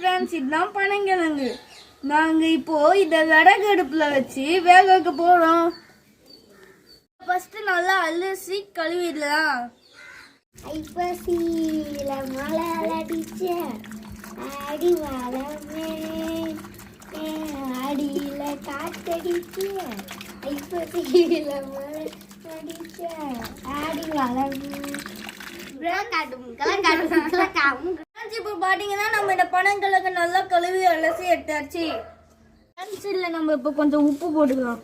Friends, இதுதான் பனங்கிழங்கு. நாங்கள் இப்போ இதை விறகு அடுப்பில் வச்சு வேக வைக்க போகிறோம். ஃபஸ்ட்டு நல்லா அலசி கழுவிடலாம். ஐப்பசியில மழை அடிச்ச அடி வளமே அடியில காத்தடிச்ச ஐப்பசியில மழை அடிச்ச ஆடி வளமே. இப்போ பார்த்தீங்கன்னா நம்ம இந்த பனங்கிழங்கு நல்லா கழுவி அலசி எடுத்தாச்சு. இதில் நம்ம இப்போ கொஞ்சம் உப்பு போட்டுக்கலாம்.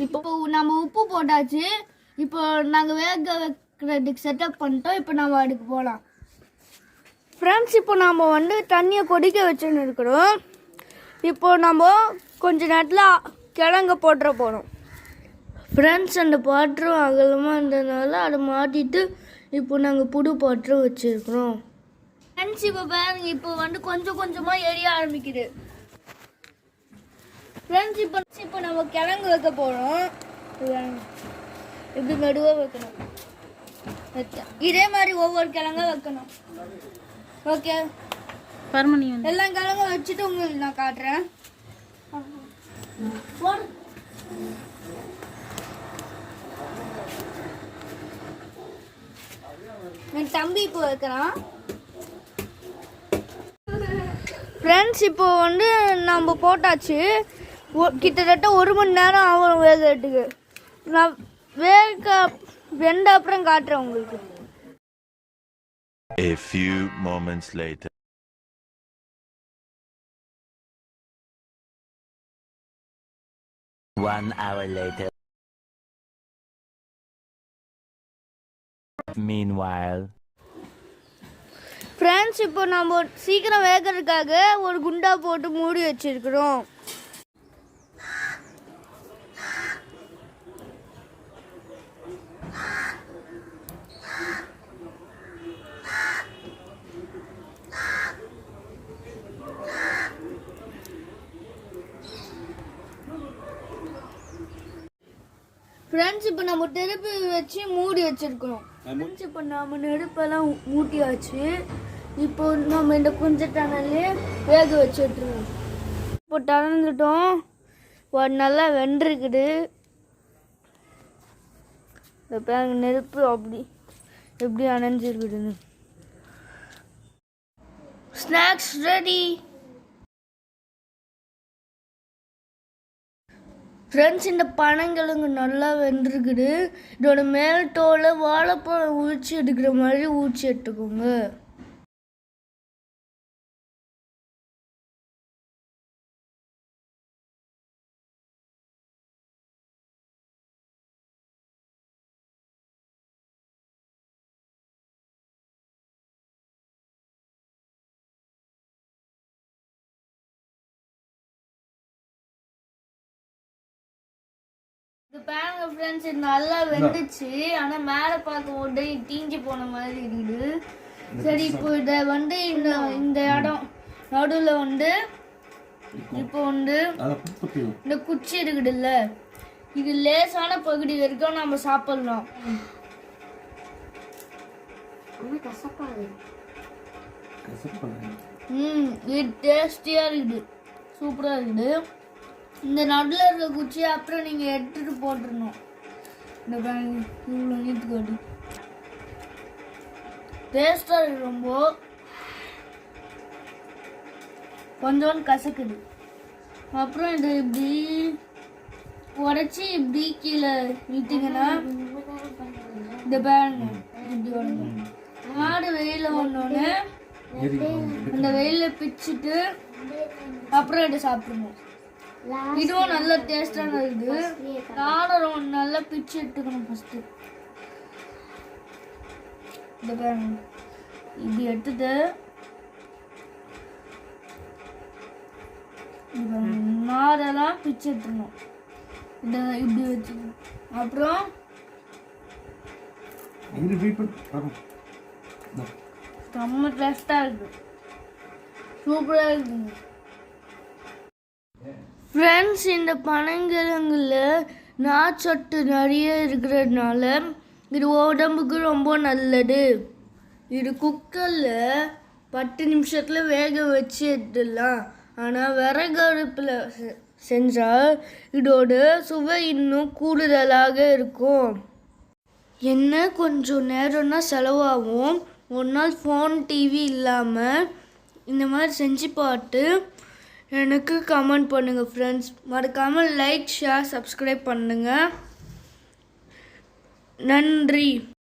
இப்போ நம்ம உப்பு போட்டாச்சு. இப்போ நாங்கள் வேக வைக்கிறதுக்கு செட்டப் பண்ணிட்டோம். இப்போ நம்ம அதுக்கு போகலாம். ஃப்ரெண்ட்ஸ், இப்போ நம்ம தண்ணியை கொதிக்க வச்சுன்னு இருக்கிறோம். இப்போ நம்ம கொஞ்ச நேரத்தில் கிழங்க போட்டுற போகிறோம். ஃப்ரெண்ட்ஸ், அந்த பாத்திரம் அகலமாக இருந்ததுனால அதை மாட்டிட்டு இப்போ நாங்கள் புது பாத்திரம் வச்சுருக்குறோம். ஃப்ரெண்ட்ஸ், இப்போ பாருங்க, இப்போ கொஞ்சம் கொஞ்சமாக எரிய ஆரம்பிக்குது. ஃப்ரெண்ட்ஸ், இப்போ நம்ம கிழங்கு வைக்க போகிறோம். இப்படி மெதுவாக வைக்கணும். இதே மாதிரி ஒவ்வொரு கிழங்கா வைக்கணும். ஓகே, எல்லா கிழங்கும் வச்சுட்டு உங்களுக்கு நான் காட்டுறேன். என் தம்பி இப்போ வைக்கிறான். ஃப்ரெண்ட்ஸ், இப்போ நம்ம போட்டாச்சு. கிட்டத்தட்ட 1 மணி நேரம் ஆகும் வேகிறதுக்கு. நான் வெந்த அப்புறம் காட்டுறேன் உங்களுக்கு. A few moments later. One hour later. Meanwhile. Friends, இப்போ நம்ம சீக்கிரம் வேகிறதுக்காக ஒரு குண்டா போட்டு மூடி வச்சிருக்கிறோம். ஃப்ரெண்ட்ஸ், இப்போ நம்ம நெருப்பு வச்சு மூடி வச்சிருக்கிறோம். ஃப்ரெண்ட்ஸ், இப்போ நம்ம நெருப்பெல்லாம் மூட்டியாச்சு. இப்போ நம்ம இந்த கொஞ்சம் டனல்லே வேக வச்சுட்ருவோம். இப்போ டனந்துட்டோம். நல்லா வெந்திருக்குது. இப்போ நெருப்பு அப்படி எப்படி அணைஞ்சிருக்குதுன்னு. Snacks ready. ஃப்ரெண்ட்ஸ், இந்த பனங்கிழங்கு நல்லா வெந்திருக்குது. இதோட மேல் தோலை வாழைப்பழம் உரிச்சு எடுக்கிற மாதிரி ஊற்றி எடுத்துக்கோங்க. பாருங்க ஃப்ரெண்ட்ஸ், இது நல்லா வெந்துச்சு. ஆனால் மேலே பார்க்க உடனே தீஞ்சு போன மாதிரி இருக்குது. சரி, இப்போ இதை இந்த இடம் நடுவில் இப்போ இந்த குச்சி இருக்குதுல்ல, இது லேசான பகுதி வரைக்கும் நம்ம சாப்பிடலாம். இது டேஸ்டியாக இருக்குது, சூப்பராக இருக்குது. இந்த நடுவில் இருக்க குச்சியை அப்புறம் நீங்கள் எடுத்துட்டு போட்டுருணும். இந்த இவ்வளோ நீட்டுக்காடு டேஸ்டாக இருக்கு. ரொம்ப கொஞ்சோண்டு கசக்குது. அப்புறம் இதை இப்படி உடச்சி இப்படி கீழே இழுத்தீங்கன்னா இந்த பாருங்க இப்படி உடனே மாடு வெயில ஒன்னொன்னு அந்த வெயில பிச்சுட்டு அப்புறம் இதை சாப்பிடணும். இதுவும் நல்ல டேஸ்டான இருக்குது. காரம் நல்லா பிச்சு எடுத்துக்கணும். ஃபஸ்ட்டு இந்த பாருங்க இப்படி எடுத்துட்டு நாரெல்லாம் பிச்சு எடுத்துக்கணும். இதை இப்படி வச்சுக்கணும். அப்புறம் செம்ம டேஸ்டாக இருக்குது, சூப்பராக இருக்குங்க. ஃப்ரெண்ட்ஸ், இந்த பனங்கிழங்குல நார்ச்சத்து நிறைய இருக்கிறதுனால இது உடம்புக்கு ரொம்ப நல்லது. இது குக்கரில் 10 நிமிஷத்தில் வேக வச்சு எடுத்துடலாம். ஆனால் விறகு அடுப்பில் செஞ்சால் இதோட சுவை இன்னும் கூடுதலாக இருக்கும். என்ன கொஞ்சம் நேரம்னா செலவாகும். ஒரு நாள் ஃபோன் டிவி இல்லாமல் இந்த மாதிரி செஞ்சு பார்த்து எனக்கு கமெண்ட் பண்ணுங்கள் ஃப்ரெண்ட்ஸ். மறக்காமல் லைக், ஷேர், சப்ஸ்கிரைப் பண்ணுங்கள். நன்றி.